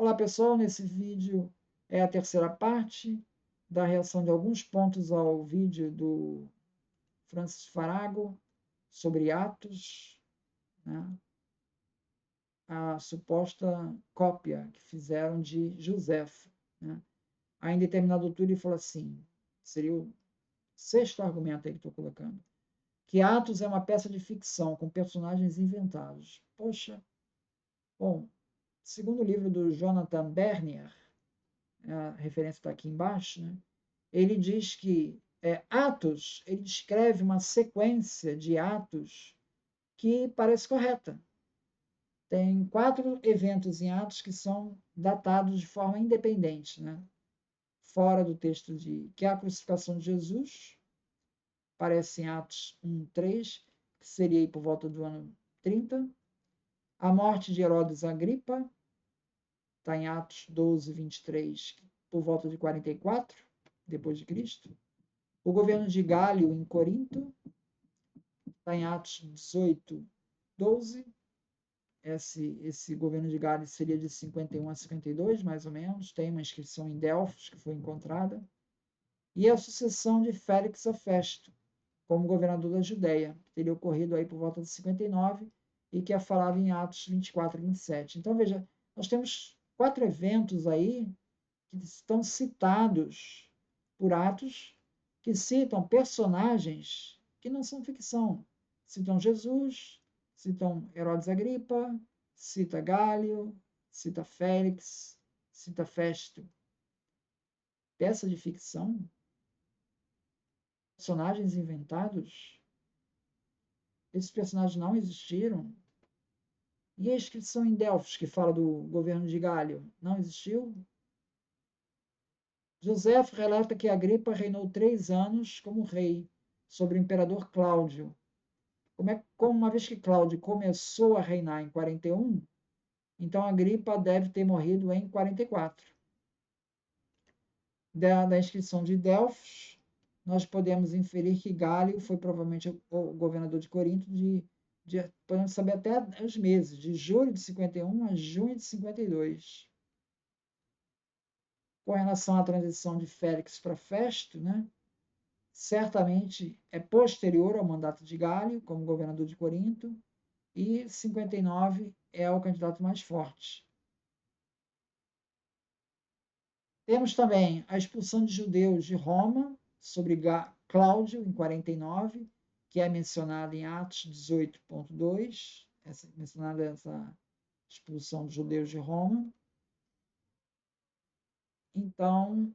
Olá pessoal, nesse vídeo é a terceira parte da reação de alguns pontos ao vídeo do Francis Farago sobre Atos, né? A suposta cópia que fizeram de Joséfo, né? Aí em determinada altura ele falou assim, seria o sexto argumento aí que estou colocando, que Atos é uma peça de ficção com personagens inventados. Poxa, bom, segundo o livro do Jonathan Bernier, a referência está aqui embaixo, né? Ele diz que Atos, ele descreve uma sequência de atos que parece correta. Tem 4 eventos em Atos que são datados de forma independente, né? Fora do texto que é a crucificação de Jesus, aparece em Atos 1:3, que seria aí por volta do ano 30. A morte de Herodes Agripa, está em Atos 12:23, por volta de 44, depois de Cristo. O governo de Gálio em Corinto, está em Atos 18:12. Esse governo de Gálio seria de 51 a 52, mais ou menos. Tem uma inscrição em Delfos que foi encontrada. E a sucessão de Félix a Festo, como governador da Judéia, que teria ocorrido aí por volta de 59 e que é falado em Atos 24 e 27. Então, veja, nós temos 4 eventos aí que estão citados por Atos, que citam personagens que não são ficção. Citam Jesus, citam Herodes Agripa, cita Gálio, cita Félix, cita Festo. Peça de ficção? Personagens inventados? Esses personagens não existiram? E a inscrição em Delfos, que fala do governo de Gálio, não existiu? José relata que Agripa reinou 3 anos como rei sobre o imperador Cláudio. Como uma vez que Cláudio começou a reinar em 41, então Agripa deve ter morrido em 44. Da inscrição de Delfos, nós podemos inferir que Gálio foi provavelmente o governador de Corinto podemos saber até os meses, de julho de 51 a junho de 52. Com relação à transição de Félix para Festo, né? Certamente é posterior ao mandato de Gálio como governador de Corinto, e 59 é o candidato mais forte. Temos também a expulsão de judeus de Roma sobre Cláudio em 49, que é mencionada em Atos 18:2, mencionada essa expulsão de judeus de Roma. Então,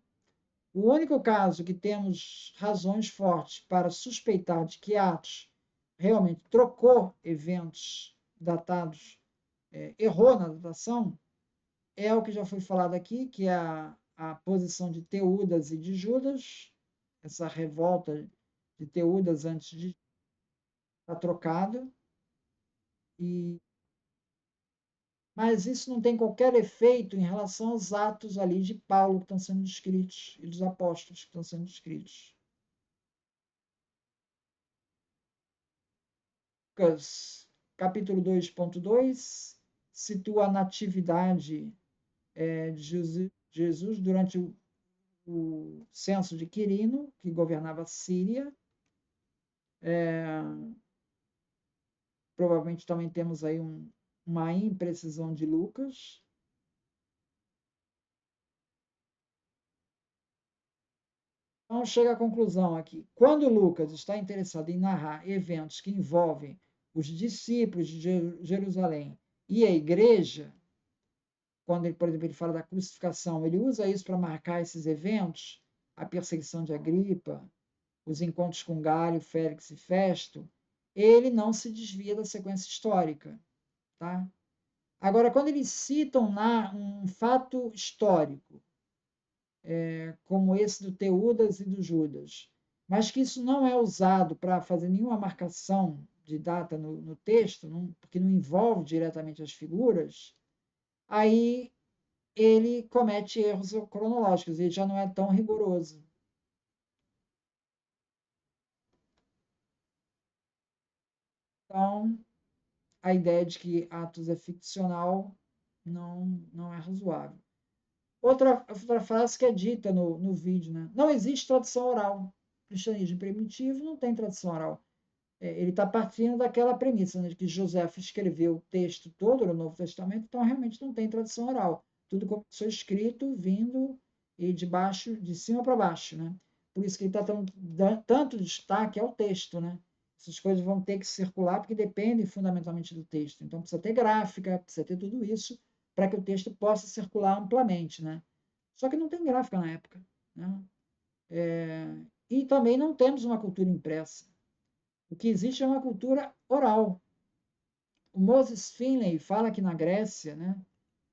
o único caso que temos razões fortes para suspeitar de que Atos realmente trocou eventos datados, errou na datação, é o que já foi falado aqui, que é a posição de Teudas e de Judas, essa revolta de Teudas antes de estar trocada, mas isso não tem qualquer efeito em relação aos atos ali de Paulo que estão sendo descritos e dos apóstolos que estão sendo descritos. Lucas, capítulo 2:2, situa a natividade de Jesus durante o censo de Quirino, que governava a Síria. Provavelmente também temos aí uma imprecisão de Lucas. Então, chega à conclusão aqui. Quando Lucas está interessado em narrar eventos que envolvem os discípulos de Jerusalém e a igreja, quando, por exemplo, ele fala da crucificação, ele usa isso para marcar esses eventos, a perseguição de Agripa, os encontros com Gálio, Félix e Festo, ele não se desvia da sequência histórica. Tá? Agora, quando eles citam um fato histórico, como esse do Teudas e do Judas, mas que isso não é usado para fazer nenhuma marcação de data no texto, porque não envolve diretamente as figuras, aí ele comete erros cronológicos, ele já não é tão rigoroso. Então, a ideia de que Atos é ficcional não é razoável. Outra frase que é dita no vídeo, né? Não existe tradição oral. O cristianismo primitivo não tem tradição oral. Ele está partindo daquela premissa, né, de que José escreveu o texto todo no Novo Testamento, então realmente não tem tradição oral. Tudo começou escrito, vindo e de cima para baixo, né? Por isso que ele está tanto destaque ao texto, né? Essas coisas vão ter que circular porque dependem fundamentalmente do texto. Então precisa ter gráfica, precisa ter tudo isso para que o texto possa circular amplamente, né? Só que não tem gráfica na época, né? E também não temos uma cultura impressa. O que existe é uma cultura oral. O Moses Finley fala que na Grécia, né,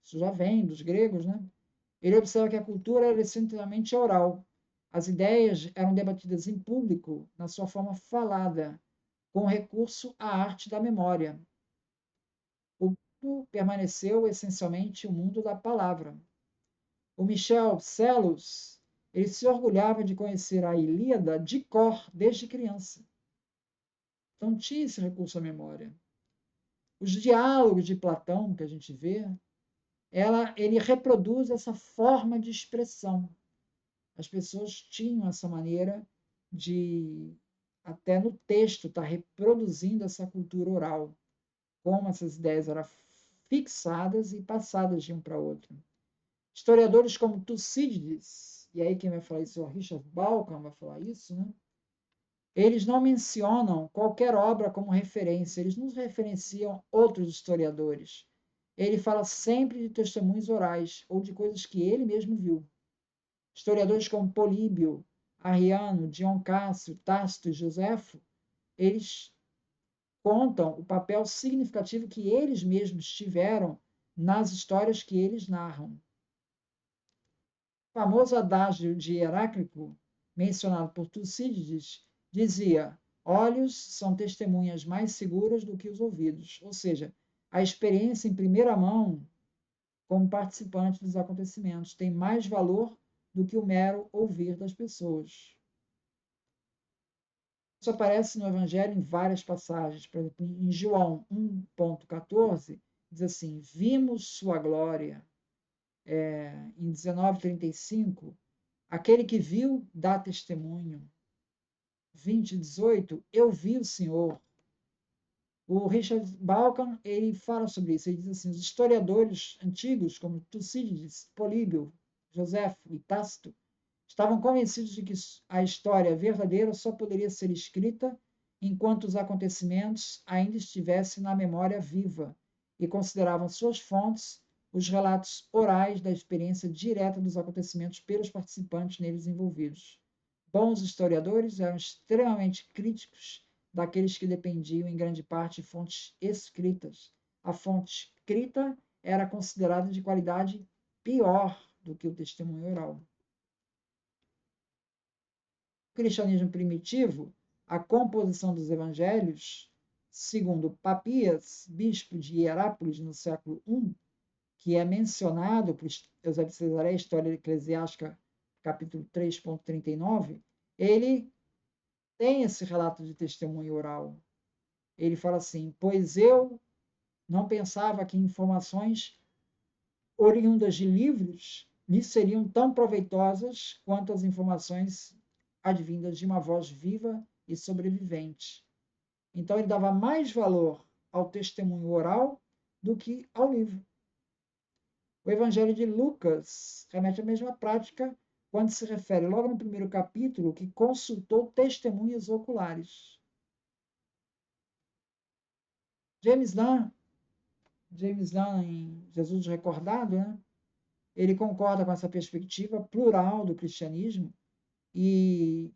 isso já vem dos gregos, né, ele observa que a cultura era essencialmente oral. As ideias eram debatidas em público, na sua forma falada, com recurso à arte da memória. O mundo permaneceu essencialmente o mundo da palavra. O Michel Psellos, ele se orgulhava de conhecer a Ilíada de cor desde criança. Então tinha esse recurso à memória. Os diálogos de Platão que a gente vê, ele reproduz essa forma de expressão. As pessoas tinham essa maneira de, até no texto, estar reproduzindo essa cultura oral, como essas ideias eram fixadas e passadas de um para outro. Historiadores como Tucídides, e aí quem vai falar isso é o Richard Bauckham, vai falar isso, né? Eles não mencionam qualquer obra como referência, eles não referenciam outros historiadores. Ele fala sempre de testemunhos orais ou de coisas que ele mesmo viu. Historiadores como Políbio, Arriano, Dion Cássio, Tácito e Joséfo, eles contam o papel significativo que eles mesmos tiveram nas histórias que eles narram. O famoso adágio de Heráclito, mencionado por Tucídides, dizia: olhos são testemunhas mais seguras do que os ouvidos, ou seja, a experiência em primeira mão como participante dos acontecimentos tem mais valor do que o mero ouvir das pessoas. Isso aparece no Evangelho em várias passagens. Por exemplo, em João 1,14, diz assim: vimos sua glória. Em 19:35, aquele que viu dá testemunho. 20:18, eu vi o Senhor. O Richard Bauckham, ele fala sobre isso. Ele diz assim: os historiadores antigos, como Tucídides, Políbio, Joséfo e Tácito, estavam convencidos de que a história verdadeira só poderia ser escrita enquanto os acontecimentos ainda estivessem na memória viva e consideravam suas fontes os relatos orais da experiência direta dos acontecimentos pelos participantes neles envolvidos. Bons historiadores eram extremamente críticos daqueles que dependiam em grande parte de fontes escritas. A fonte escrita era considerada de qualidade pior do que o testemunho oral. No cristianismo primitivo, a composição dos evangelhos, segundo Papias, bispo de Hierápolis no século I, que é mencionado por Eusébio de Cesareia, História Eclesiástica, capítulo 3,39, ele tem esse relato de testemunho oral. Ele fala assim: pois eu não pensava que informações oriundas de livros me seriam tão proveitosas quanto as informações advindas de uma voz viva e sobrevivente. Então, ele dava mais valor ao testemunho oral do que ao livro. O Evangelho de Lucas remete à mesma prática quando se refere, logo no primeiro capítulo, que consultou testemunhas oculares. James Dunn, em Jesus Recordado, né? Ele concorda com essa perspectiva plural do cristianismo e,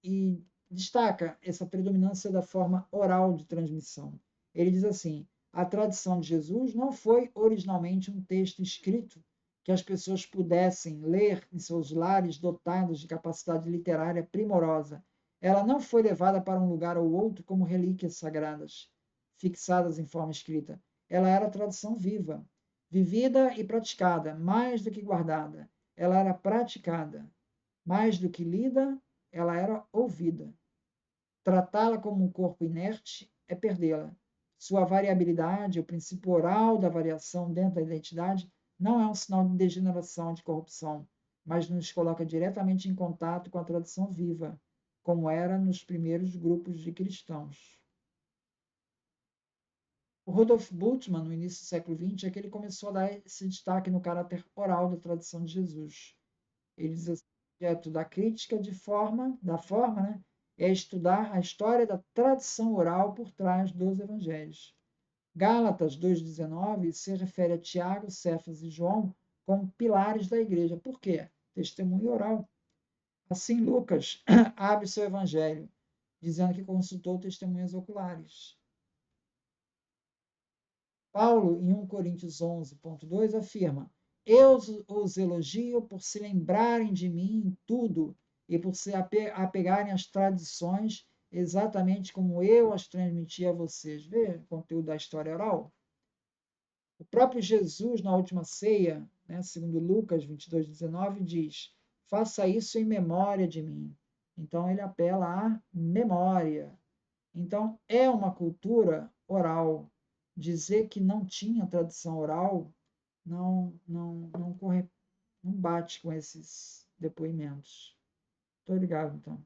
e destaca essa predominância da forma oral de transmissão. Ele diz assim: a tradição de Jesus não foi originalmente um texto escrito que as pessoas pudessem ler em seus lares dotados de capacidade literária primorosa. Ela não foi levada para um lugar ou outro como relíquias sagradas, fixadas em forma escrita. Ela era tradição viva, vivida e praticada, mais do que guardada. Ela era praticada, mais do que lida, ela era ouvida. Tratá-la como um corpo inerte é perdê-la. Sua variabilidade, o princípio oral da variação dentro da identidade, não é um sinal de degeneração, de corrupção, mas nos coloca diretamente em contato com a tradição viva, como era nos primeiros grupos de cristãos. O Rudolf Bultmann, no início do século XX, é que ele começou a dar esse destaque no caráter oral da tradição de Jesus. Ele diz assim, o objeto da crítica da forma, né, é estudar a história da tradição oral por trás dos evangelhos. Gálatas 2,19 se refere a Tiago, Cefas e João como pilares da igreja. Por quê? Testemunho oral. Assim, Lucas abre seu evangelho, dizendo que consultou testemunhas oculares. Paulo, em 1 Coríntios 11,2, afirma: Eu os elogio por se lembrarem de mim em tudo e por se apegarem às tradições exatamente como eu as transmiti a vocês. Vê o conteúdo da história oral? O próprio Jesus, na última ceia, né, segundo Lucas 22,19, diz: Faça isso em memória de mim. Então, ele apela à memória. Então, é uma cultura oral. Dizer que não tinha tradição oral não bate com esses depoimentos. Estou ligado, então.